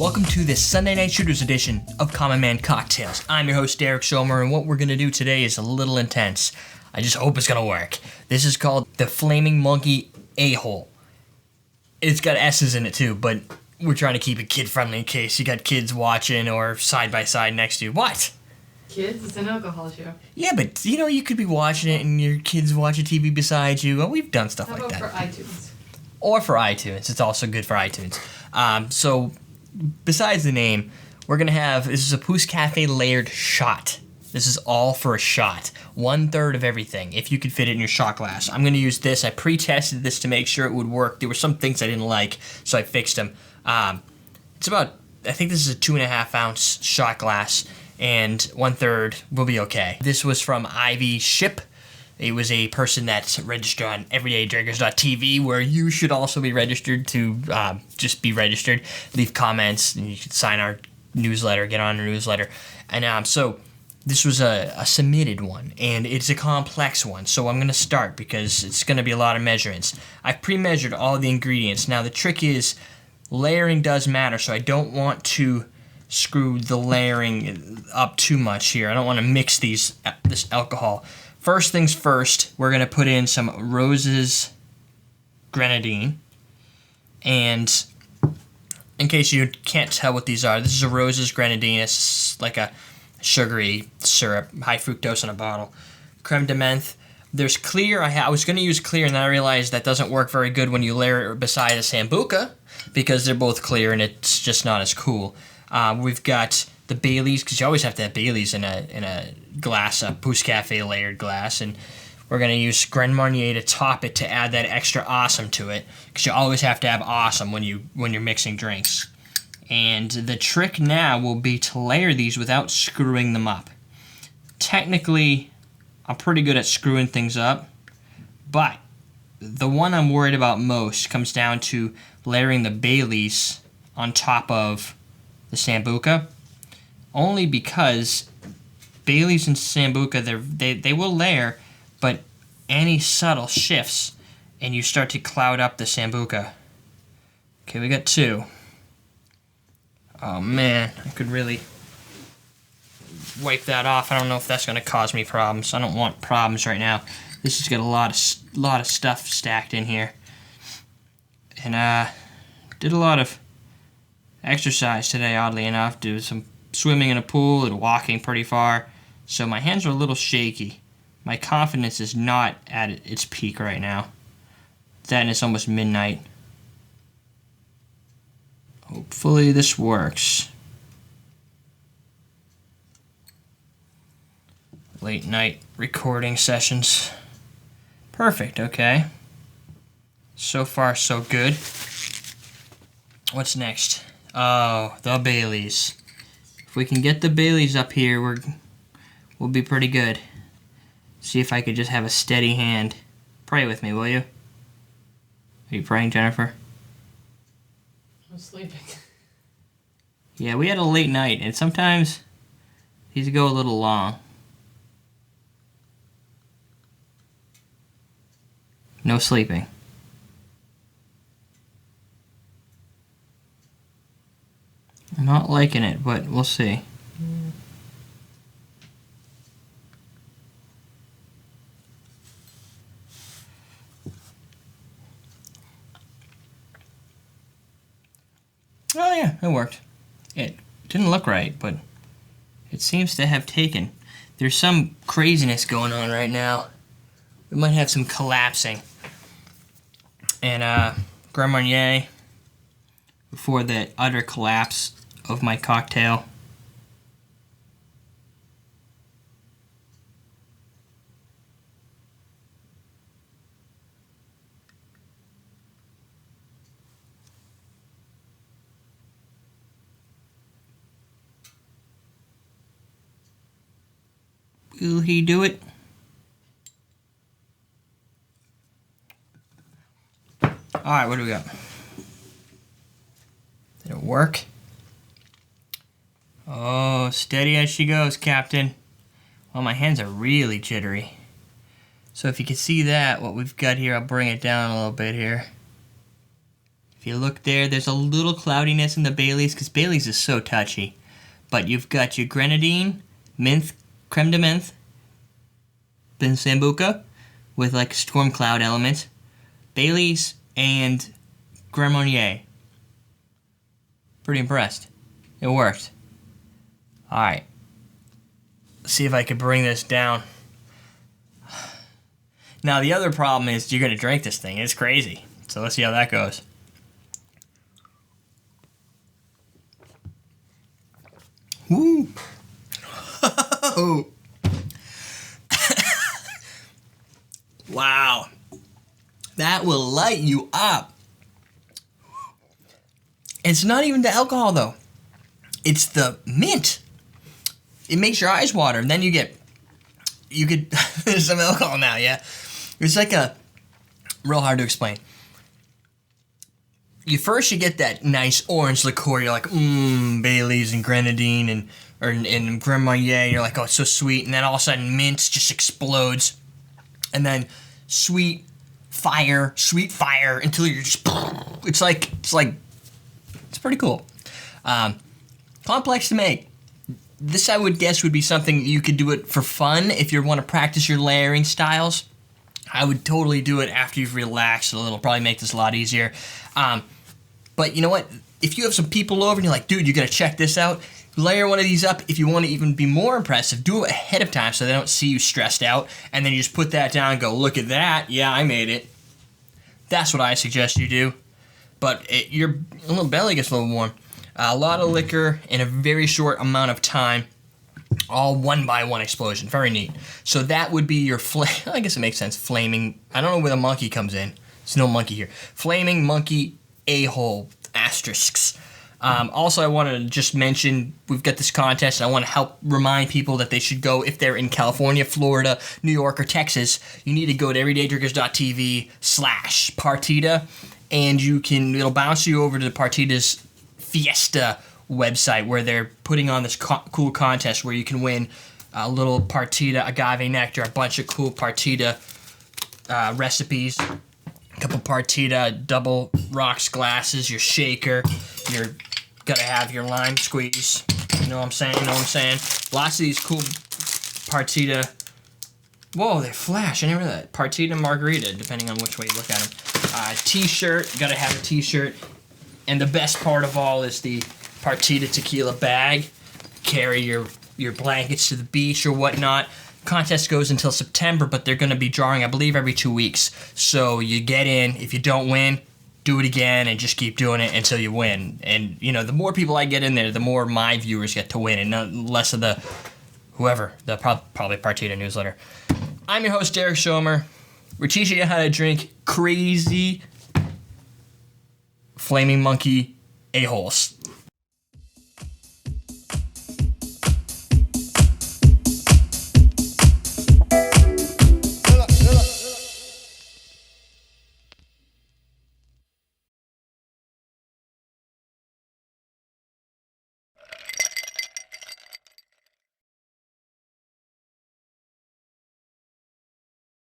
Welcome to this Sunday Night Shooters edition of Common Man Cocktails. I'm your host, Derek Schomer, and what we're going to do today is a little intense. I just hope it's going to work. This is called the Flaming Monkey A-Hole. It's got S's in it too, but we're trying to keep it kid-friendly in case you got kids watching or side-by-side next to you. What? Kids? It's an alcohol show. Yeah, but you could be watching it and your kids watching TV beside you. Well, we've done stuff How like that. about for iTunes? Or for iTunes. It's also good for iTunes. So, besides the name, we're going to have, this is a pousse-cafe layered shot. This is all for a shot. 1/3 of everything, if you could fit it in your shot glass. I'm going to use this. I pre-tested this to make sure it would work. There were some things I didn't like, so I fixed them. It's about, I think this is a 2.5 ounce shot glass, and 1/3 will be okay. This was from Ivy Ship. It was a person that's registered on everydaydrinkers.tv, where you should also be registered to just be registered. Leave comments, and you can sign our newsletter, get on our newsletter. And so this was a submitted one, and it's a complex one. So I'm going to start because it's going to be a lot of measurements. I've pre-measured all the ingredients. Now the trick is layering does matter, so I don't want to screw the layering up too much here. I don't want to mix this alcohol. First things first, we're going to put in some Rose's Grenadine. And in case you can't tell what these are, this is a Rose's Grenadine. It's like a sugary syrup, high fructose in a bottle. Creme de menthe. There's clear. I was going to use clear, and then I realized that doesn't work very good when you layer it beside a Sambuca because they're both clear and it's just not as cool. We've got the Baileys, because you always have to have Baileys in a glass, a pousse-cafe layered glass, and we're going to use Grand Marnier to top it to add that extra awesome to it, because you always have to have awesome when you're mixing drinks. And the trick now will be to layer these without screwing them up. Technically, I'm pretty good at screwing things up, but the one I'm worried about most comes down to layering the Baileys on top of the Sambuca, only because Baileys and Sambuca, they will layer, but any subtle shifts and you start to cloud up the Sambuca. Okay, we got 2. Oh man, I could really wipe that off. I don't know if that's going to cause me problems. I don't want problems right now. This has got a lot of stuff stacked in here. And did a lot of exercise today, oddly enough. Did some swimming in a pool and walking pretty far. So my hands are a little shaky. My confidence is not at its peak right now. Then it's almost midnight. Hopefully this works. Late night recording sessions. Perfect, okay. So far, so good. What's next? Oh, the Baileys. If we can get the Baileys up here, we'll be pretty good. See if I could just have a steady hand. Pray with me, will you? Are you praying, Jennifer? I'm sleeping. Yeah, we had a late night, and sometimes these go a little long. No sleeping. I'm not liking it, but we'll see. Oh yeah, it worked. It didn't look right, but it seems to have taken. There's some craziness going on right now. We might have some collapsing. And Grand Marnier, before the utter collapse of my cocktail. Will he do it? Alright, what do we got? Did it work? Oh, steady as she goes, Captain. Well, my hands are really jittery. So if you can see that, what we've got here, I'll bring it down a little bit here. If you look there, there's a little cloudiness in the Baileys because Baileys is so touchy. But you've got your Grenadine, mint, creme de menthe, then Sambuca with like storm cloud element, Baileys, and Grand Marnier. Pretty impressed. It worked. Alright. Let's see if I can bring this down. Now, the other problem is you're going to drink this thing. It's crazy. So let's see how that goes. Woo! Wow. That will light you up. It's not even the alcohol, though. It's the mint. It makes your eyes water, and then you could, there's some alcohol now, yeah? It's like real hard to explain. You get that nice orange liqueur, you're like, Baileys and Grenadine and Grand Marnier, you're like, oh, it's so sweet, and then all of a sudden mint just explodes, and then sweet fire until you're just, it's pretty cool. Complex to make. This, I would guess, would be something you could do it for fun if you want to practice your layering styles. I would totally do it after you've relaxed a little. Probably make this a lot easier. But you know what? If you have some people over and you're like, dude, you got to check this out, layer one of these up. If you want to even be more impressive, do it ahead of time so they don't see you stressed out. And then you just put that down and go, look at that. Yeah, I made it. That's what I suggest you do. But your little belly gets a little warm. A lot of liquor in a very short amount of time. All one by one explosion. Very neat. So that would be your I guess it makes sense. Flaming. I don't know where the monkey comes in. There's no monkey here. Flaming monkey a-hole asterisks. Also, I wanted to just mention we've got this contest. And I want to help remind people that they should go if they're in California, Florida, New York, or Texas. You need to go to everydaydrinkers.tv/Partita, and it'll bounce you over to the Partita's Fiesta website where they're putting on this cool contest where you can win a little Partita agave nectar, a bunch of cool Partita recipes, a couple Partita double rocks glasses, your shaker, you're gotta have your lime squeeze. You know what I'm saying? Lots of these cool Partita. Whoa, they flash. I never knew that. Partita margarita, depending on which way you look at them. T-shirt, gotta have a T-shirt. And the best part of all is the Partita tequila bag. Carry your blankets to the beach or whatnot. Contest goes until September, but they're going to be drawing, I believe, every 2 weeks. So you get in. If you don't win, do it again and just keep doing it until you win. And, the more people I get in there, the more my viewers get to win and not less of the probably Partita newsletter. I'm your host, Derek Schomer. We're teaching you how to drink crazy Flaming Monkey a-holes.